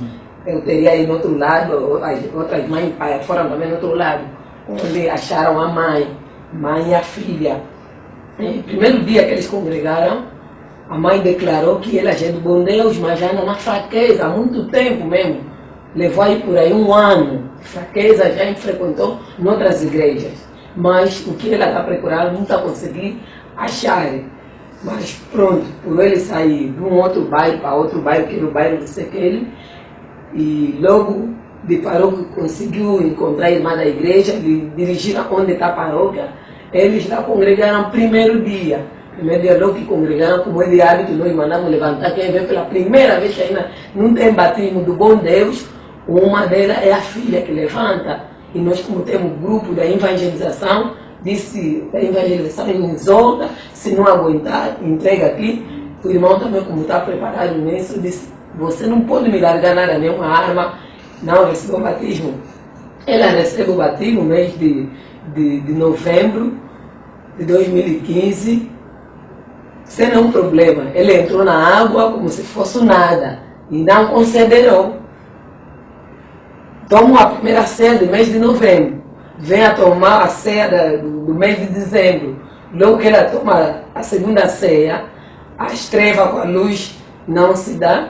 eu teria ido no outro lado, as outras mães foram também no outro lado, onde acharam a mãe e a filha. Primeiro dia que eles congregaram, a mãe declarou que ela é do bom Deus, mas já anda na fraqueza há muito tempo mesmo. Levou aí por aí 1 ano, fraqueza, já frequentou em outras igrejas. Mas o que ela está procurando não está conseguindo acharem. Mas pronto, por ele sair de um outro bairro para outro bairro, que era o bairro do Sequele, e logo de paróquia conseguiu encontrar a irmã da igreja, dirigiram onde está a paróquia, eles lá congregaram primeiro dia logo que congregaram, como é de hábito, nós mandamos levantar quem vem pela primeira vez que ainda não tem batismo do bom Deus, uma delas é a filha que levanta, e nós como temos grupo da evangelização, disse a evangelização exorta, se não aguentar, entrega aqui. O irmão também, como está preparado nisso, disse, você não pode me largar nada, nenhuma arma, não recebeu o batismo. Ela recebe o batismo no mês de novembro de 2015, sem nenhum problema. Ele entrou na água como se fosse nada, e não considerou. Toma a primeira ceia do mês de novembro, vem a tomar a ceia do mês de dezembro. Logo que ela toma a segunda ceia, as trevas com a luz não se dá.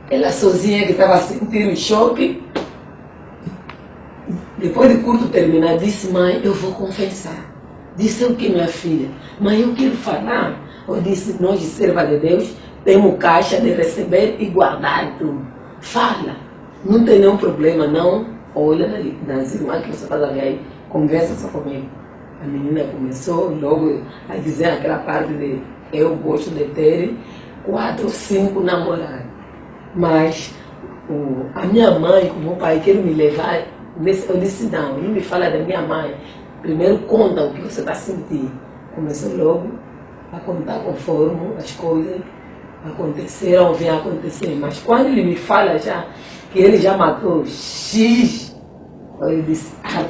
Ela sozinha que estava sentindo choque. Depois de curto terminar, disse, mãe, eu vou confessar. Disse o que, minha filha? Mãe, eu quero falar. Eu disse, nós de serva de Deus, temos caixa de receber e guardar tudo. Fala. Não tem nenhum problema, não. Olha nas irmãs que você está aí, conversa só comigo. A menina começou logo a dizer aquela parte de eu gosto de ter 4 ou 5 namorados. Mas a minha mãe, como o pai, quer me levar. Eu disse, não me fala da minha mãe. Primeiro conta o que você está sentindo. Começou logo a contar conforme as coisas aconteceram, vêm acontecer. Mas quando ele me fala já que ele já matou X, eu disse, pai,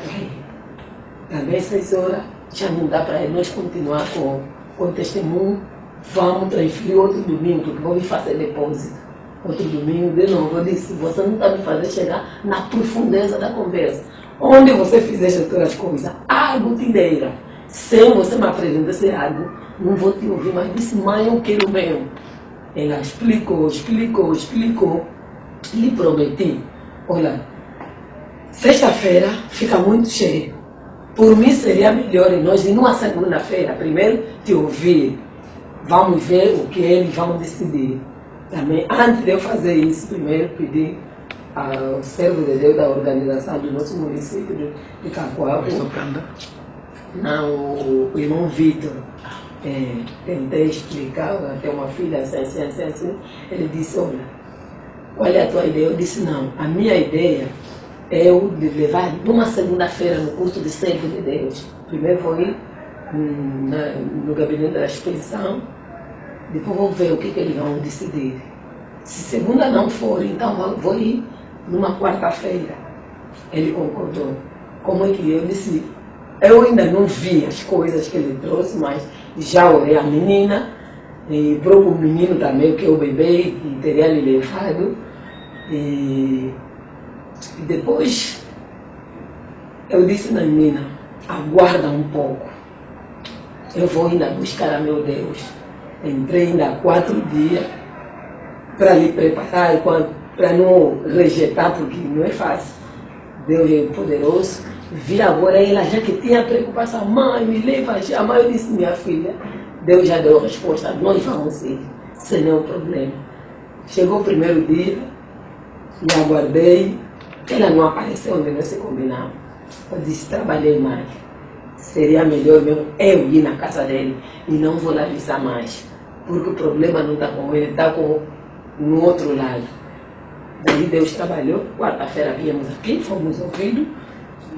também 6 horas já não dá para nós continuar com o testemunho. Vamos transferir outro domingo, porque vou fazer depósito. Outro domingo, de novo, eu disse, você não está me fazendo chegar na profundeza da conversa. Onde você fizesse todas as coisas, algo te deira. Sem você me apresentar esse algo, não vou te ouvir, mas disse, mãe, eu quero mesmo. Ela explicou. Lhe prometi, olha, sexta-feira fica muito cheio. Por mim seria melhor nós ir numa segunda-feira, primeiro te ouvir. Vamos ver o que eles vão decidir. Também, antes de eu fazer isso, primeiro pedi ao servo de Deus da organização do nosso município de Cacoal, não, o irmão Vitor, tentei explicar, até uma filha assim, ele disse, olha, qual é a tua ideia? Eu disse, não, a minha ideia é eu de levar numa segunda-feira no curso de servo de Deus. Primeiro vou ir no gabinete da expedição, depois vou ver o que eles vão decidir. Se segunda não for, então vou ir numa quarta-feira. Ele concordou. Como é que eu disse? Eu ainda não vi as coisas que ele trouxe, mas já orei a menina, e para o menino também, que eu bebê, que teria lhe levado. E depois eu disse na menina, aguarda um pouco. Eu vou ainda buscar a meu Deus. Entrei ainda 4 dias para lhe preparar, para não rejeitar, porque não é fácil. Deus é poderoso. Vi agora ela já que tinha preocupação, mãe, me leva já. Mãe, eu disse, minha filha, Deus já deu a resposta, nós vamos ir, sem nenhum problema. Chegou o primeiro dia, me aguardei, ela não apareceu onde nós se combinamos. Eu disse, trabalhei mais. Seria melhor mesmo eu ir na casa dele e não vou lá avisar mais, porque o problema não está com ele, está no outro lado. Daí Deus trabalhou, quarta-feira viemos aqui, fomos ouvidos,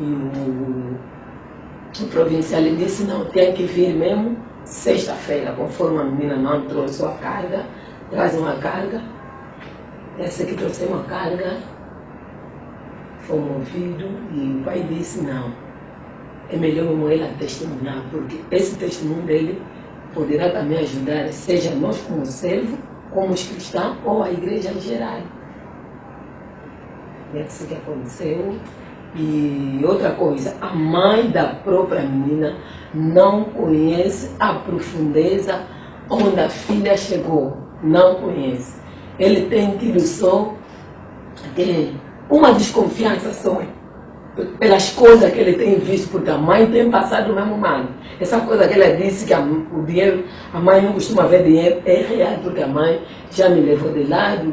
e o provincial disse, não, tem que vir mesmo sexta-feira, conforme a menina não trouxe a carga, traz uma carga, essa que trouxe uma carga, fomos ouvidos, e o pai disse, não, é melhor ela testemunhar, porque esse testemunho dele poderá também ajudar, seja nós como servo, como os cristãos, ou a igreja em geral. É isso que aconteceu. E outra coisa, a mãe da própria menina não conhece a profundeza onde a filha chegou. Não conhece. Ele tem tido só uma desconfiança só. pelas coisas que ele tem visto, porque a mãe tem passado o mesmo mal. Essa coisa que ela disse que o dinheiro, a mãe não costuma ver dinheiro, é real, porque a mãe já me levou de lado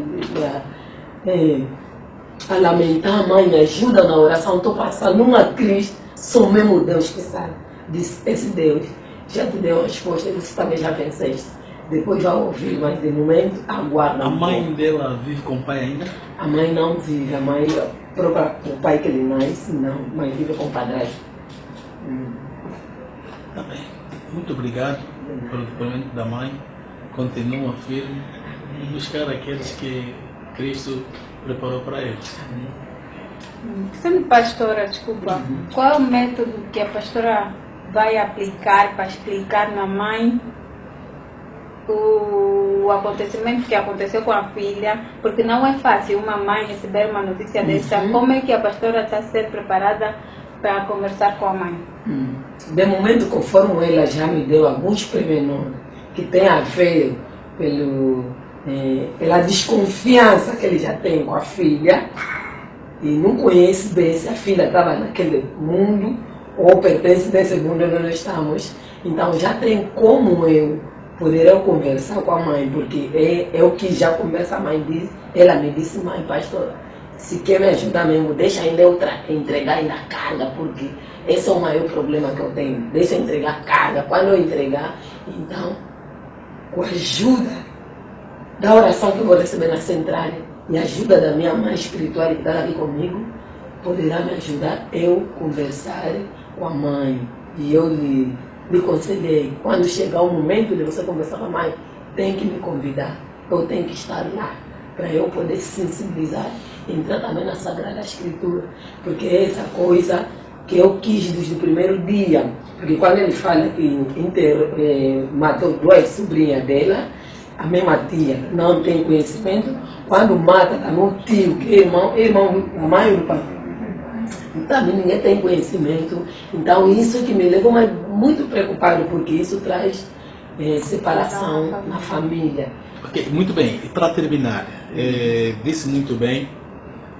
a lamentar. A mãe me ajuda na oração, estou passando numa crise, só mesmo Deus que sabe. Disse, esse Deus já te deu a resposta, você também já venceste. Depois vai ouvir, mas de momento aguarda. A mãe dela vive com o pai ainda? A mãe não vive, a mãe, o pai que ele nasce, não, mas vive com o padrasto. Tá bem. Muito obrigado pelo depoimento da mãe. Continua firme em buscar aqueles que Cristo preparou para eles. Sendo pastora, desculpa, qual é o método que a pastora vai aplicar para explicar na mãe o acontecimento que aconteceu com a filha? Porque não é fácil uma mãe receber uma notícia dessa. Como é que a pastora está a ser preparada para conversar com a mãe? De momento, conforme ela já me deu alguns pormenores que tem a ver pela desconfiança que ele já tem com a filha, e não conhece bem se a filha estava naquele mundo ou pertence desse mundo onde nós estamos. Então já tem como eu poder conversar com a mãe, porque é o que já conversa. A mãe diz, ela me disse, mãe, pastora, se quer me ajudar mesmo, deixa ainda eu entregar ainda a carga, porque esse é o maior problema que eu tenho. Deixa eu entregar a carga. Quando eu entregar, então, com a ajuda da oração que eu vou receber na central e a ajuda da minha mãe espiritual que está aqui comigo, poderá me ajudar eu conversar com a mãe. E eu lhe aconselhei, quando chegar o momento de você conversar com a mãe, tem que me convidar, eu tenho que estar lá, para eu poder sensibilizar, entrar também na Sagrada Escritura, porque é essa coisa que eu quis desde o primeiro dia. Porque quando ele fala que matou duas sobrinhas dela, a mesma tia não tem conhecimento, quando mata também o tio, que é irmão mãe do pai, também ninguém tem conhecimento. Então isso que me levou muito preocupado, porque isso traz separação na família. Ok, muito bem. E para terminar, disse muito bem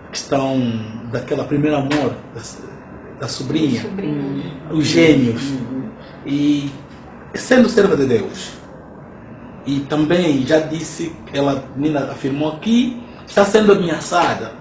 a questão daquela primeira amor da sobrinha, os gêmeos, e sendo serva de Deus. E também já disse, ela afirmou que está sendo ameaçada